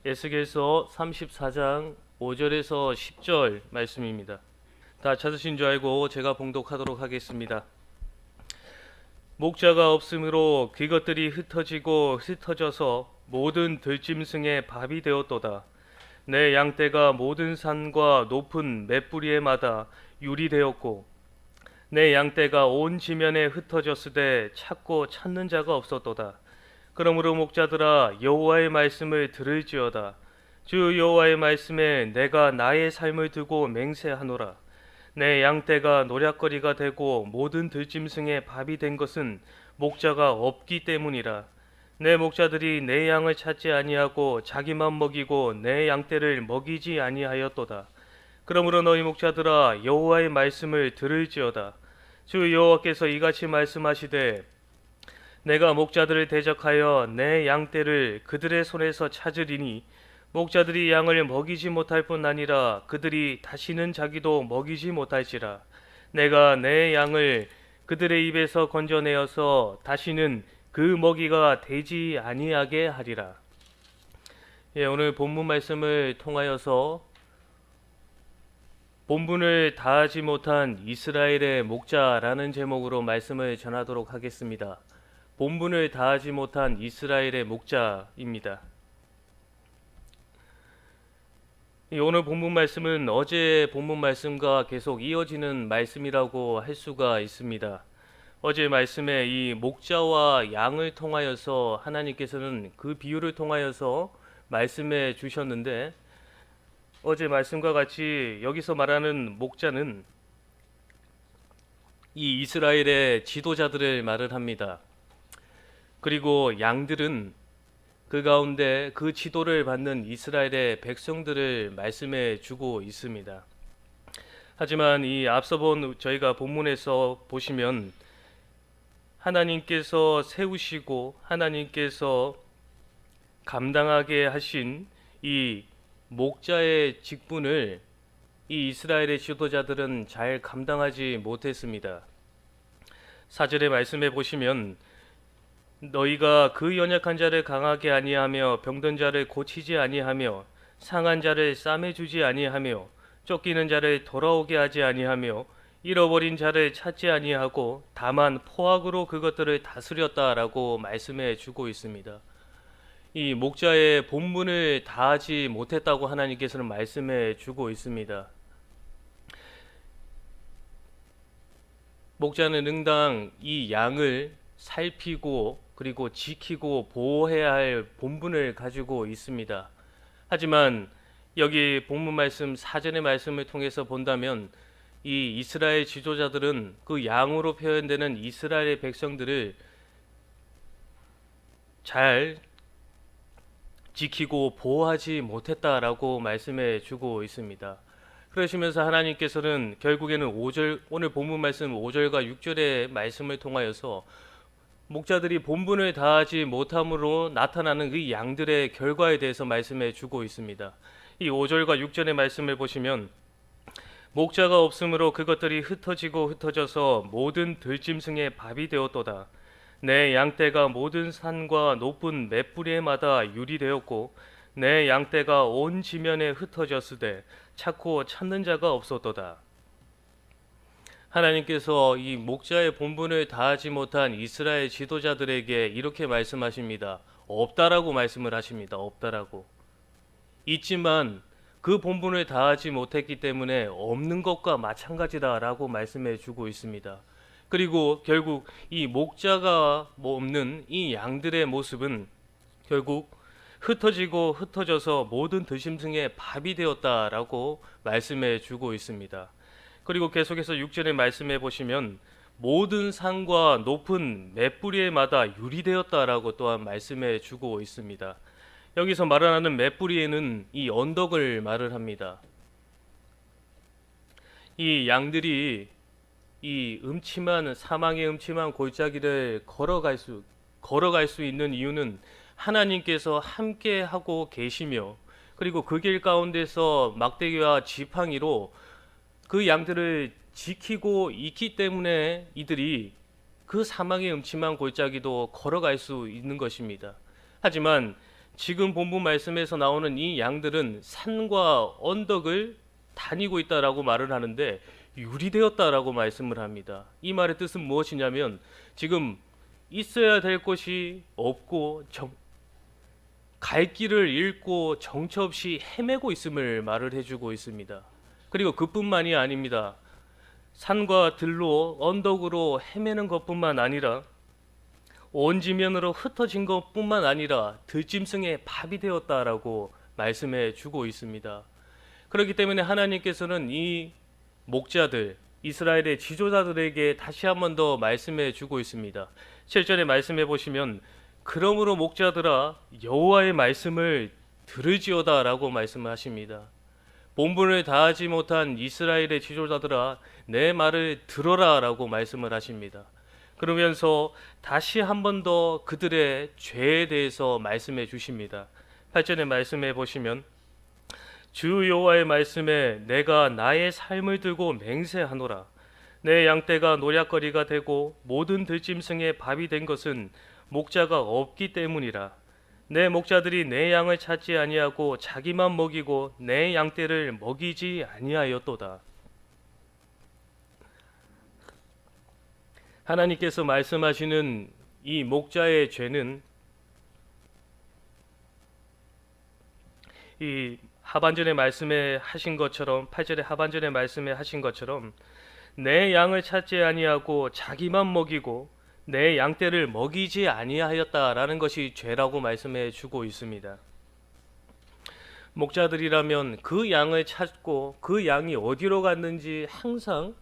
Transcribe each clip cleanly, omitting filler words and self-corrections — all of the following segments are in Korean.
에스겔서 34장 5절에서 10절 말씀입니다. 다 찾으신 줄 알고 제가 봉독하도록 하겠습니다. 목자가 없으므로 그것들이 흩어지고 흩어져서 모든 들짐승의 밥이 되었도다. 내 양떼가 모든 산과 높은 맷뿌리에 마다 유리 되었고 내 양떼가 온 지면에 흩어졌으되 찾고 찾는 자가 없었도다. 그러므로 목자들아 여호와의 말씀을 들을지어다. 주 여호와의 말씀에 내가 나의 삶을 두고 맹세하노라. 내 양떼가 노략거리가 되고 모든 들짐승의 밥이 된 것은 목자가 없기 때문이라. 내 목자들이 내 양을 찾지 아니하고 자기만 먹이고 내 양떼를 먹이지 아니하였도다. 그러므로 너희 목자들아 여호와의 말씀을 들을지어다. 주 여호와께서 이같이 말씀하시되 내가 목자들을 대적하여 내 양떼를 그들의 손에서 찾으리니 목자들이 양을 먹이지 못할 뿐 아니라 그들이 다시는 자기도 먹이지 못할지라. 내가 내 양을 그들의 입에서 건져내어서 다시는 그 먹이가 되지 아니하게 하리라. 오늘 본문 말씀을 통하여서 본분을 다하지 못한 이스라엘의 목자라는 제목으로 말씀을 전하도록 하겠습니다. 본분을 다하지 못한 이스라엘의 목자입니다. 오늘 본문 말씀은 어제 본문 말씀과 계속 이어지는 말씀이라고 할 수가 있습니다. 어제 말씀에 이 목자와 양을 통하여서 하나님께서는 그 비유를 통하여서 말씀해 주셨는데 어제 말씀과 같이 여기서 말하는 목자는 이 이스라엘의 지도자들을 말을 합니다. 그리고 양들은 그 가운데 그 지도를 받는 이스라엘의 백성들을 말씀해 주고 있습니다. 하지만 이 앞서 본 저희가 본문에서 보시면 하나님께서 세우시고 하나님께서 감당하게 하신 이 목자의 직분을 이 이스라엘의 지도자들은 잘 감당하지 못했습니다. 4절의 말씀에 보시면 너희가 그 연약한 자를 강하게 아니하며 병든 자를 고치지 아니하며 상한 자를 싸매 주지 아니하며 쫓기는 자를 돌아오게 하지 아니하며 잃어버린 자를 찾지 아니하고 다만 포악으로 그것들을 다스렸다라고 말씀해 주고 있습니다. 이 목자의 본분을 다하지 못했다고 하나님께서는 말씀해 주고 있습니다. 목자는 응당 이 양을 살피고 그리고 지키고 보호해야 할 본분을 가지고 있습니다. 하지만 여기 본문 말씀 사전의 말씀을 통해서 본다면 이 이스라엘 지도자들은 그 양으로 표현되는 이스라엘의 백성들을 잘 지키고 보호하지 못했다라고 말씀해 주고 있습니다. 그러시면서 하나님께서는 결국에는 오늘 본문 말씀 5절과 6절의 말씀을 통하여서 목자들이 본분을 다하지 못함으로 나타나는 그 양들의 결과에 대해서 말씀해 주고 있습니다. 이 5절과 6절의 말씀을 보시면 목자가 없으므로 그것들이 흩어지고 흩어져서 모든 들짐승의 밥이 되었도다. 내 양떼가 모든 산과 높은 맷뿌리에마다 유리되었고 내 양떼가 온 지면에 흩어졌으되 찾고 찾는 자가 없었도다. 하나님께서 이 목자의 본분을 다하지 못한 이스라엘 지도자들에게 이렇게 말씀하십니다. 없다라고 말씀을 하십니다. 없다라고. 있지만 그 본분을 다하지 못했기 때문에 없는 것과 마찬가지다라고 말씀해 주고 있습니다. 그리고 결국 이 목자가 없는 이 양들의 모습은 결국 흩어지고 흩어져서 모든 들짐승의 밥이 되었다라고 말씀해 주고 있습니다. 그리고 계속해서 6절의 말씀해 보시면 모든 산과 높은 맷뿌리에마다 유리되었다라고 또한 말씀해 주고 있습니다. 여기서 말하는 맷뿌리에는 이 언덕을 말을 합니다. 이 양들이 이 사망의 음침한 골짜기를 걸어갈 수 있는 이유는 하나님께서 함께 하고 계시며 그리고 그 길 가운데서 막대기와 지팡이로 그 양들을 지키고 있기 때문에 이들이 그 사망의 음침한 골짜기도 걸어갈 수 있는 것입니다. 하지만 지금 본문 말씀에서 나오는 이 양들은 산과 언덕을 다니고 있다라고 말을 하는데 유리되었다라고 말씀을 합니다. 이 말의 뜻은 무엇이냐면 지금 있어야 될 곳이 없고 갈 길을 잃고 정처 없이 헤매고 있음을 말을 해주고 있습니다. 그리고 그뿐만이 아닙니다. 산과 들로 언덕으로 헤매는 것뿐만 아니라 온 지면으로 흩어진 것뿐만 아니라 들짐승의 밥이 되었다라고 말씀해 주고 있습니다. 그렇기 때문에 하나님께서는 이 목자들, 이스라엘의 지도자들에게 다시 한 번 더 말씀해 주고 있습니다. 7절에 말씀해 보시면 그러므로 목자들아 여호와의 말씀을 들을지어다라고 말씀을 하십니다. 본분을 다하지 못한 이스라엘의 지도자들아 내 말을 들어라라고 말씀을 하십니다. 그러면서 다시 한 번 더 그들의 죄에 대해서 말씀해 주십니다. 8절에 말씀해 보시면 주 여호와의 말씀에 내가 나의 삶을 들고 맹세하노라. 내 양떼가 노략거리가 되고 모든 들짐승의 밥이 된 것은 목자가 없기 때문이라. 내 목자들이 내 양을 찾지 아니하고 자기만 먹이고 내 양떼를 먹이지 아니하였도다. 하나님께서 말씀하시는 이 목자의 죄는 이 하반절에 말씀에 하신 것처럼 8절에 하반절에 말씀에 하신 것처럼 내 양을 찾지 아니하고 자기만 먹이고 내 양떼를 먹이지 아니하였다라는 것이 죄라고 말씀해 주고 있습니다. 목자들이라면 그 양을 찾고 그 양이 어디로 갔는지 항상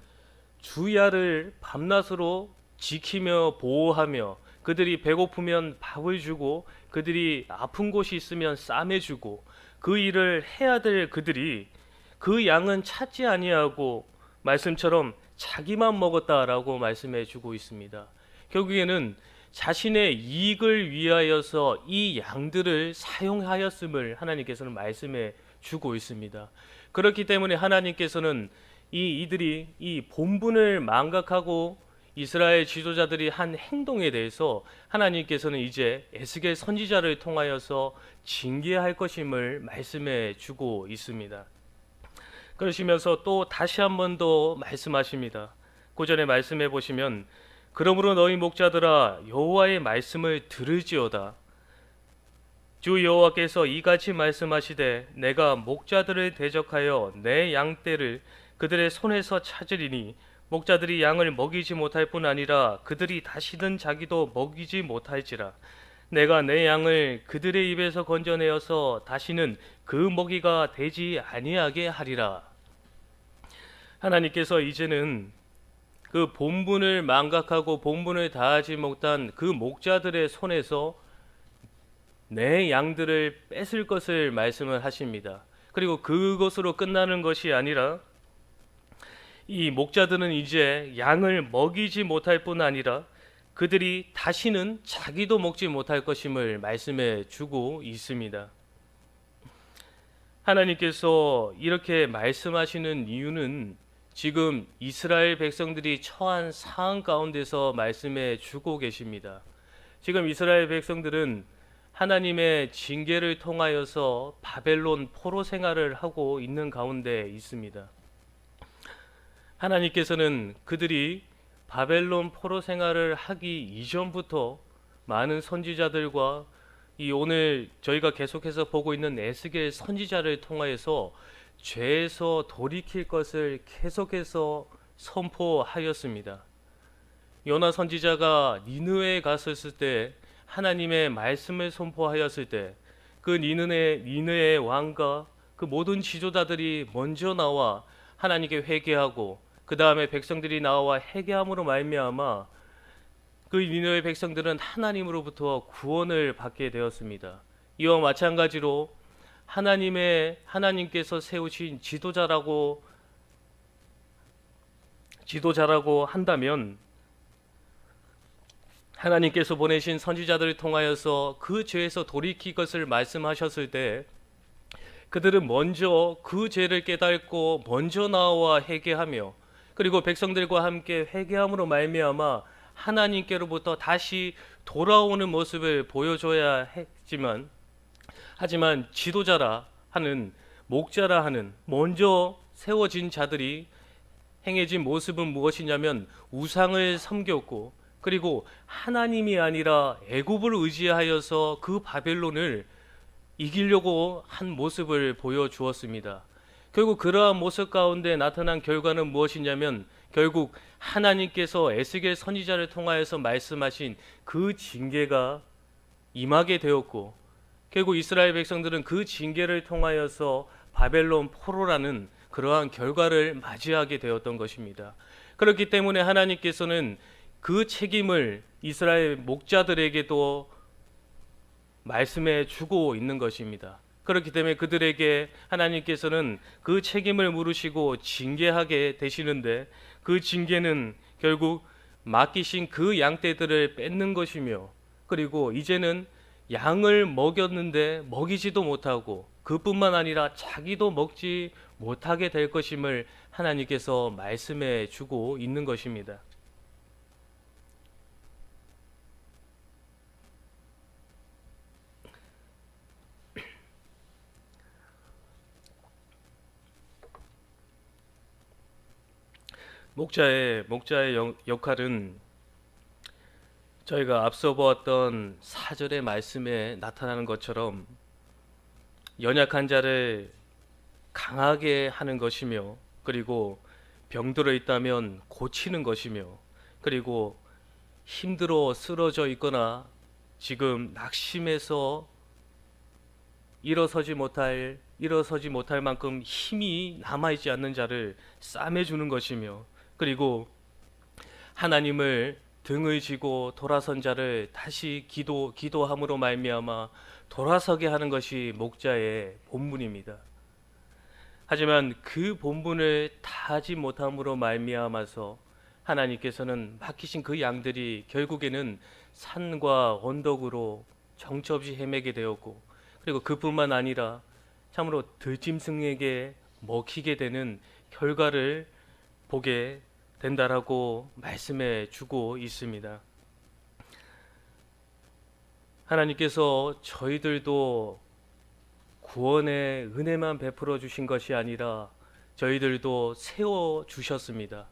주야를 밤낮으로 지키며 보호하며 그들이 배고프면 밥을 주고 그들이 아픈 곳이 있으면 싸매주고 그 일을 해야 될 그들이 그 양은 찾지 아니하고 말씀처럼 자기만 먹었다라고 말씀해 주고 있습니다. 결국에는 자신의 이익을 위하여서 이 양들을 사용하였음을 하나님께서는 말씀해 주고 있습니다. 그렇기 때문에 하나님께서는 이들이 이 본분을 망각하고 이스라엘 지도자들이 한 행동에 대해서 하나님께서는 이제 에스겔 선지자를 통하여서 징계할 것임을 말씀해 주고 있습니다. 그러시면서 또 다시 한 번 더 말씀하십니다. 9절에 말씀해 보시면 그러므로 너희 목자들아 여호와의 말씀을 들을지어다. 주 여호와께서 이같이 말씀하시되 내가 목자들을 대적하여 내 양떼를 그들의 손에서 찾으리니 목자들이 양을 먹이지 못할 뿐 아니라 그들이 다시는 자기도 먹이지 못할지라. 내가 내 양을 그들의 입에서 건져내어서 다시는 그 먹이가 되지 아니하게 하리라. 하나님께서 이제는 그 본분을 망각하고 본분을 다하지 못한 그 목자들의 손에서 내 양들을 뺏을 것을 말씀을 하십니다. 그리고 그것으로 끝나는 것이 아니라 이 목자들은 이제 양을 먹이지 못할 뿐 아니라 그들이 다시는 자기도 먹지 못할 것임을 말씀해 주고 있습니다. 하나님께서 이렇게 말씀하시는 이유는 지금 이스라엘 백성들이 처한 상황 가운데서 말씀해 주고 계십니다. 지금 이스라엘 백성들은 하나님의 징계를 통하여서 바벨론 포로 생활을 하고 있는 가운데 있습니다. 하나님께서는 그들이 바벨론 포로 생활을 하기 이전부터 많은 선지자들과 이 오늘 저희가 계속해서 보고 있는 에스겔 선지자를 통하여서 죄에서 돌이킬 것을 계속해서 선포하였습니다. 요나 선지자가 니느웨에 갔었을 때 하나님의 말씀을 선포하였을 때 그 니느웨의 왕과 그 모든 지도자들이 먼저 나와 하나님께 회개하고 그 다음에 백성들이 나와 회개함으로 말미암아 그 니느웨 백성들은 하나님으로부터 구원을 받게 되었습니다. 이와 마찬가지로 하나님께서 세우신 지도자라고 한다면 하나님께서 보내신 선지자들을 통하여서 그 죄에서 돌이킬 것을 말씀하셨을 때 그들은 먼저 그 죄를 깨닫고 먼저 나와 회개하며 그리고 백성들과 함께 회개함으로 말미암아 하나님께로부터 다시 돌아오는 모습을 보여줘야 했지만 하지만 지도자라 하는, 목자라 하는 먼저 세워진 자들이 행해진 모습은 무엇이냐면 우상을 섬겼고, 그리고 하나님이 아니라 애굽을 의지하여서 그 바벨론을 이기려고 한 모습을 보여주었습니다. 결국 그러한 모습 가운데 나타난 결과는 무엇이냐면, 결국 하나님께서 에스겔 선지자를 통하여서 말씀하신 그 징계가 임하게 되었고, 결국 이스라엘 백성들은 그 징계를 통하여서 바벨론 포로라는 그러한 결과를 맞이하게 되었던 것입니다. 그렇기 때문에 하나님께서는 그 책임을 이스라엘 목자들에게도 말씀해 주고 있는 것입니다. 그렇기 때문에 그들에게 하나님께서는 그 책임을 물으시고 징계하게 되시는데, 그 징계는 결국 맡기신 그 양떼들을 뺏는 것이며, 그리고 이제는 양을 먹였는데 먹이지도 못하고 그뿐만 아니라 자기도 먹지 못하게 될 것임을 하나님께서 말씀해 주고 있는 것입니다. 목자의 역할은 저희가 앞서 보았던 4절의 말씀에 나타나는 것처럼 연약한 자를 강하게 하는 것이며, 그리고 병들어 있다면 고치는 것이며, 그리고 힘들어 쓰러져 있거나 지금 낙심해서 일어서지 못할 만큼 힘이 남아있지 않는 자를 싸매주는 것이며, 그리고 하나님을 등을 지고 돌아선 자를 다시 기도함으로 말미암아 돌아서게 하는 것이 목자의 본분입니다. 하지만 그 본분을 다하지 못함으로 말미암아서 하나님께서는 맡기신 그 양들이 결국에는 산과 언덕으로 정처 없이 헤매게 되었고, 그리고 그뿐만 아니라 참으로 들짐승에게 먹히게 되는 결과를 보게 된다라고 말씀해 주고 있습니다. 하나님께서 저희들도 구원의 은혜만 베풀어 주신 것이 아니라 저희들도 세워 주셨습니다.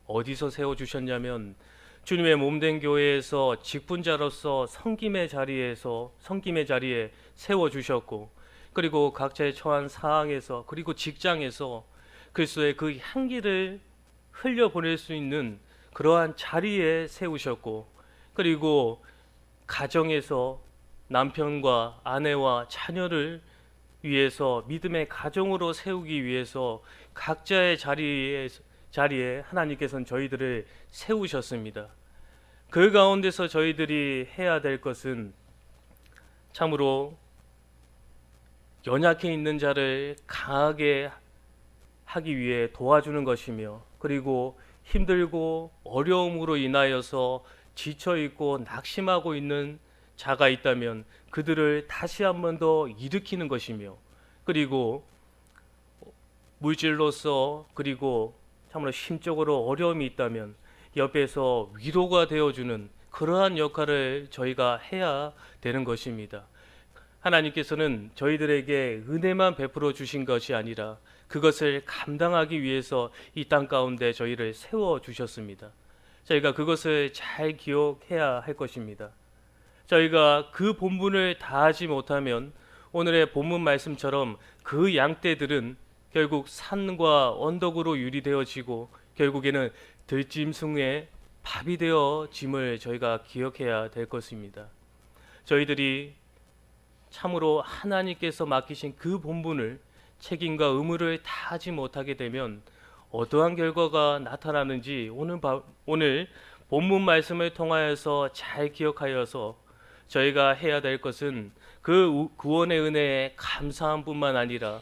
어디서 세워 주셨냐면, 주님의 몸된 교회에서 직분자로서 섬김의 자리에 세워 주셨고, 그리고 각자의 처한 상황에서, 그리고 직장에서 그리스도의 그 향기를 흘려보낼 수 있는 그러한 자리에 세우셨고, 그리고 가정에서 남편과 아내와 자녀를 위해서 믿음의 가정으로 세우기 위해서 각자의 자리에 하나님께서는 저희들을 세우셨습니다. 그 가운데서 저희들이 해야 될 것은 참으로 연약해 있는 자를 강하게 하기 위해 도와주는 것이며, 그리고 힘들고 어려움으로 인하여서 지쳐있고 낙심하고 있는 자가 있다면 그들을 다시 한 번 더 일으키는 것이며, 그리고 물질로서, 그리고 참으로 심적으로 어려움이 있다면 옆에서 위로가 되어주는 그러한 역할을 저희가 해야 되는 것입니다. 하나님께서는 저희들에게 은혜만 베풀어 주신 것이 아니라 그것을 감당하기 위해서 이 땅 가운데 저희를 세워 주셨습니다. 저희가 그것을 잘 기억해야 할 것입니다. 저희가 그 본분을 다하지 못하면 오늘의 본문 말씀처럼 그 양떼들은 결국 산과 언덕으로 유리되어지고 결국에는 들짐승의 밥이 되어짐을 저희가 기억해야 될 것입니다. 저희들이 참으로 하나님께서 맡기신 그 본분을, 책임과 의무를 다하지 못하게 되면 어떠한 결과가 나타나는지 오늘 본문 말씀을 통하여서 잘 기억하여서 저희가 해야 될 것은 그 구원의 은혜에 감사함 뿐만 아니라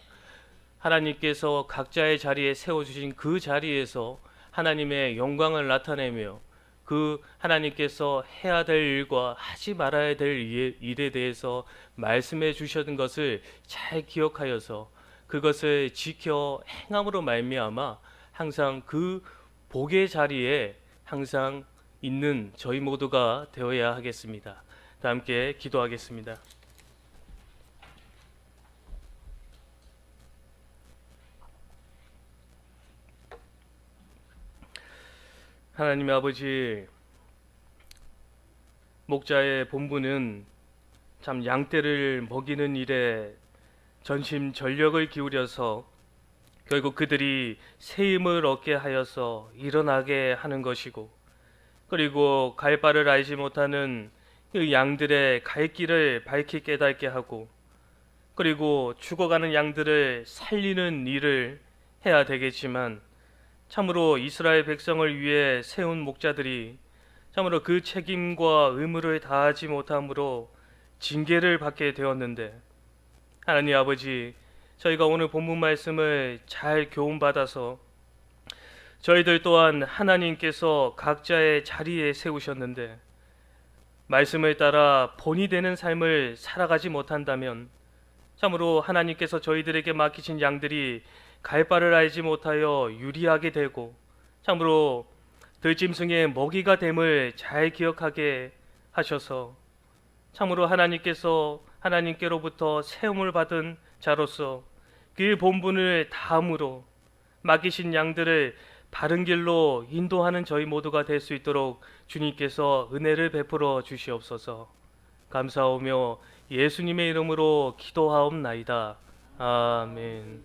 하나님께서 각자의 자리에 세워주신 그 자리에서 하나님의 영광을 나타내며 그 하나님께서 해야 될 일과 하지 말아야 될 일에 대해서 말씀해 주셨던 것을 잘 기억하여서 그것을 지켜 행함으로 말미암아 항상 그 복의 자리에 항상 있는 저희 모두가 되어야 하겠습니다. 다 함께 기도하겠습니다. 하나님 아버지, 목자의 본분은 참 양떼를 먹이는 일에 전심전력을 기울여서 결국 그들이 새 힘을 얻게 하여서 일어나게 하는 것이고, 그리고 갈 바를 알지 못하는 그 양들의 갈 길을 밝히 깨닫게 하고, 그리고 죽어가는 양들을 살리는 일을 해야 되겠지만, 참으로 이스라엘 백성을 위해 세운 목자들이 참으로 그 책임과 의무를 다하지 못함으로 징계를 받게 되었는데, 하나님 아버지, 저희가 오늘 본문 말씀을 잘 교훈받아서 저희들 또한 하나님께서 각자의 자리에 세우셨는데 말씀을 따라 본이 되는 삶을 살아가지 못한다면 참으로 하나님께서 저희들에게 맡기신 양들이 갈 바를 알지 못하여 유리하게 되고 참으로 들짐승의 먹이가 됨을 잘 기억하게 하셔서 참으로 하나님께로부터 세움을 받은 자로서 그 본분을 다함으로 맡기신 양들을 바른 길로 인도하는 저희 모두가 될 수 있도록 주님께서 은혜를 베풀어 주시옵소서. 감사하며 예수님의 이름으로 기도하옵나이다. 아멘.